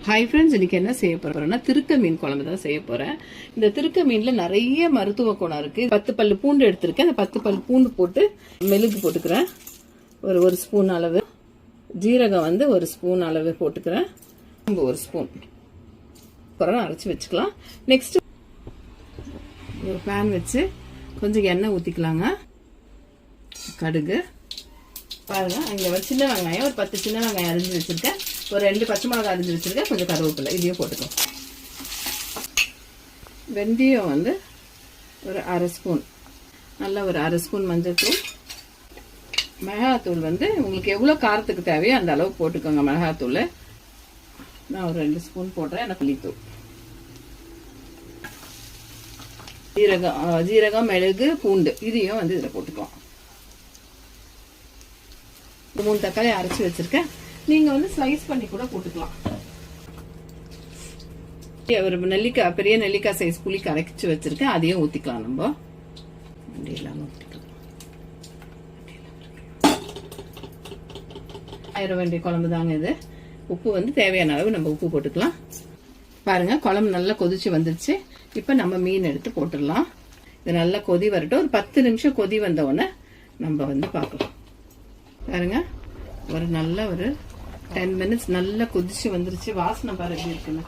Hi friends, இன்னைக்கு என்ன செய்ய போறேன்னா திருக்க மீன் குழம்பு தான் செய்ய போறேன். இந்த திருக்க மீன்ல நிறைய மருத்துவ குணம் இருக்கு. 10 பல்லு பூண்டு எடுத்திருக்கேன். அந்த 10 பல்லு பூண்டு போட்டு மெழுகு போட்டுக்கிறேன். ஒரு ஸ்பூன் அளவு ஜீரகம் ஒரு ஸ்பூன் அளவு போட்டுக்கிறேன். ஒரு ஸ்பூன் அரைச்சி வச்சுக்கலாம். நெக்ஸ்ட் ஒரு பேன் வச்சு கொஞ்சம் எண்ணெய் ஊற்றிக்கலாங்க. கடுகு பாருங்க, இங்க சின்ன வெங்காயம் ஒரு 10 சின்ன வெங்காயம் அரிஞ்சு வச்சிருக்கேன். ஒரு 2 பச்சை மிளகாய் அரிஞ்சு வச்சிருக்கேன். கொஞ்சம் கருவேப்பிலை இதையும் போட்டுக்கலாம். வெந்தயம் ஒரு அரை ஸ்பூன், நல்லா ஒரு அரை ஸ்பூன் மஞ்சள் தூள். மிளகாத்தூள் உங்களுக்கு எவ்வளோ காரத்துக்கு தேவையோ அந்த அளவு போட்டுக்கோங்க. மிளகாத்தூள் நான் ஒரு 2 ஸ்பூன் போடுறேன். எனக்கு புளித்தூள், ஜீரகம், மிளகு, பூண்டு இதையும் இதில் போட்டுக்கோங்க. 3 தக்காளி அரைச்சி வச்சிருக்கேன். நீங்க ஸ்லைஸ் பண்ணி கூட போட்டுக்கலாம். ஒரு நெல்லிக்காய், பெரிய நெல்லிக்காய் சைஸ் புளி கரைச்சி வச்சிருக்கேன். அதையும் ஊத்திக்கலாம். நம்ம ஆயிர வேண்டிய குழம்பு தாங்க இது. உப்பு தேவையான அளவு நம்ம உப்பு போட்டுக்கலாம். பாருங்க, குழம்பு நல்லா கொதிச்சு வந்துருச்சு. இப்ப நம்ம மீன் எடுத்து போட்டுடலாம். இது நல்லா கொதி வரட்டும். ஒரு 10 நிமிஷம் கொதி வந்த உடனே நம்ம பார்க்கலாம். பாருங்க, ஒரு 10 மினிட்ஸ் நல்லா கொதிச்சு வந்துருச்சு. வாசனை பாரு எப்படி இருக்குன்னு.